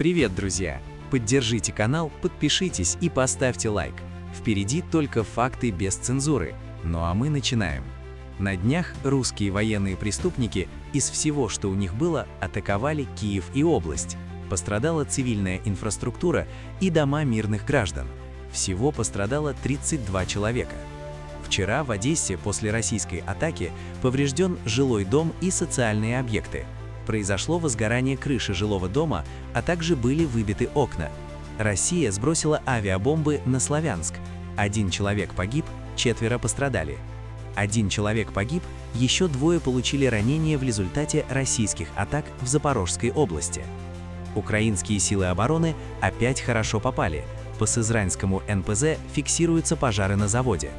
Привет, друзья! Поддержите канал, подпишитесь и поставьте лайк. Впереди только факты без цензуры. Ну а мы начинаем. На днях русские военные преступники из всего, что у них было, атаковали Киев и область. Пострадала цивильная инфраструктура и дома мирных граждан. Всего пострадало 32 человека. Вчера в Одессе после российской атаки поврежден жилой дом и социальные объекты. Произошло возгорание крыши жилого дома, а также были выбиты окна. Россия сбросила авиабомбы на Славянск. 1 человек погиб, 4 пострадали. 1 человек погиб, еще 2 получили ранения в результате российских атак в Запорожской области. Украинские силы обороны опять хорошо попали. По Сызранскому НПЗ фиксируются пожары на заводе.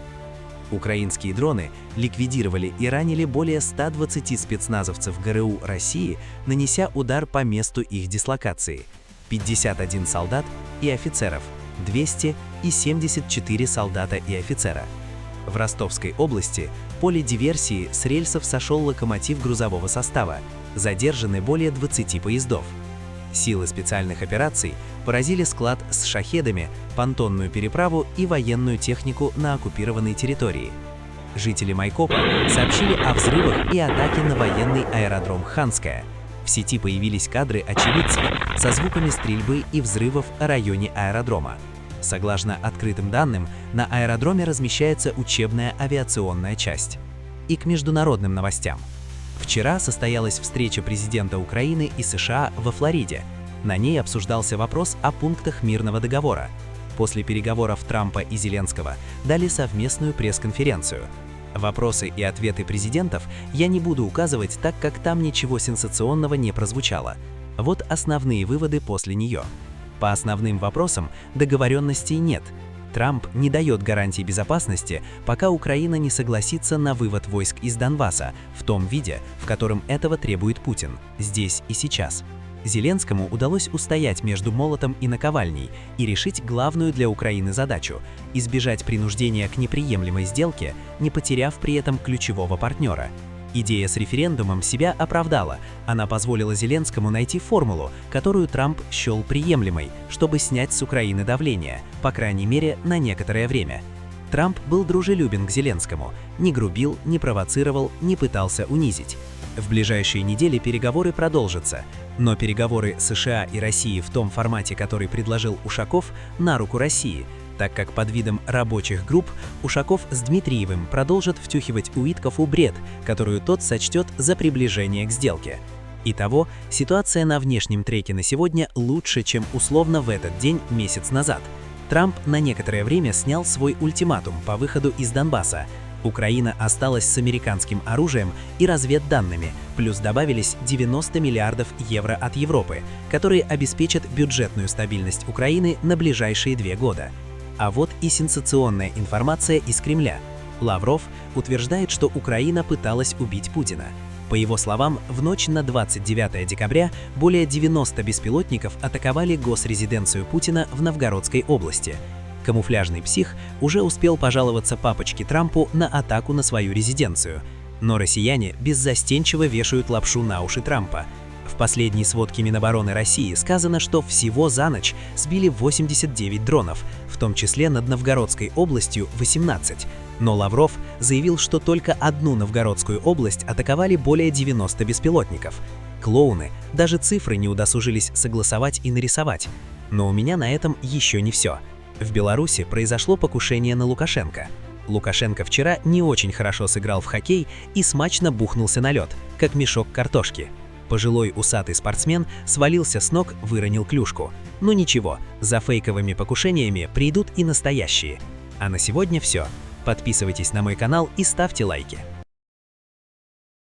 Украинские дроны ликвидировали и ранили более 120 спецназовцев ГРУ России, нанеся удар по месту их дислокации. 51 солдат и офицеров, 274 солдата и офицера. В Ростовской области в поле диверсии с рельсов сошел локомотив грузового состава. Задержаны более 20 поездов. Силы специальных операций поразили склад с шахедами, понтонную переправу и военную технику на оккупированной территории. Жители Майкопа сообщили о взрывах и атаке на военный аэродром Ханская. В сети появились кадры очевидцев со звуками стрельбы и взрывов о районе аэродрома. Согласно открытым данным, на аэродроме размещается учебная авиационная часть. И к международным новостям. Вчера состоялась встреча президента Украины и США во Флориде. На ней обсуждался вопрос о пунктах мирного договора. После переговоров Трампа и Зеленского дали совместную пресс-конференцию. Вопросы и ответы президентов я не буду указывать, так как там ничего сенсационного не прозвучало. Вот основные выводы после нее. По основным вопросам договоренностей нет. Трамп не дает гарантий безопасности, пока Украина не согласится на вывод войск из Донбасса в том виде, в котором этого требует Путин, здесь и сейчас. Зеленскому удалось устоять между молотом и наковальней и решить главную для Украины задачу – избежать принуждения к неприемлемой сделке, не потеряв при этом ключевого партнера. Идея с референдумом себя оправдала, она позволила Зеленскому найти формулу, которую Трамп счел приемлемой, чтобы снять с Украины давление, по крайней мере, на некоторое время. Трамп был дружелюбен к Зеленскому, не грубил, не провоцировал, не пытался унизить. В ближайшие недели переговоры продолжатся, но переговоры США и России в том формате, который предложил Ушаков, на руку России, так как под видом рабочих групп Ушаков с Дмитриевым продолжат втюхивать Уиткову бред, которую тот сочтет за приближение к сделке. Итого, ситуация на внешнем треке на сегодня лучше, чем условно в этот день месяц назад. Трамп на некоторое время снял свой ультиматум по выходу из Донбасса. Украина осталась с американским оружием и разведданными, плюс добавились 90 миллиардов евро от Европы, которые обеспечат бюджетную стабильность Украины на ближайшие 2 года. А вот и сенсационная информация из Кремля. Лавров утверждает, что Украина пыталась убить Путина. По его словам, в ночь на 29 декабря более 90 беспилотников атаковали госрезиденцию Путина в Новгородской области. Камуфляжный псих уже успел пожаловаться папочке Трампу на атаку на свою резиденцию. Но россияне беззастенчиво вешают лапшу на уши Трампа. В последней сводке Минобороны России сказано, что всего за ночь сбили 89 дронов, в том числе над Новгородской областью 18. Но Лавров заявил, что только одну Новгородскую область атаковали более 90 беспилотников. Клоуны даже цифры не удосужились согласовать и нарисовать. Но у меня на этом еще не все. В Беларуси произошло покушение на Лукашенко. Лукашенко вчера не очень хорошо сыграл в хоккей и смачно бухнулся на лед, как мешок картошки. Пожилой усатый спортсмен свалился с ног, выронил клюшку. Ну ничего, за фейковыми покушениями придут и настоящие. А на сегодня все. Подписывайтесь на мой канал и ставьте лайки.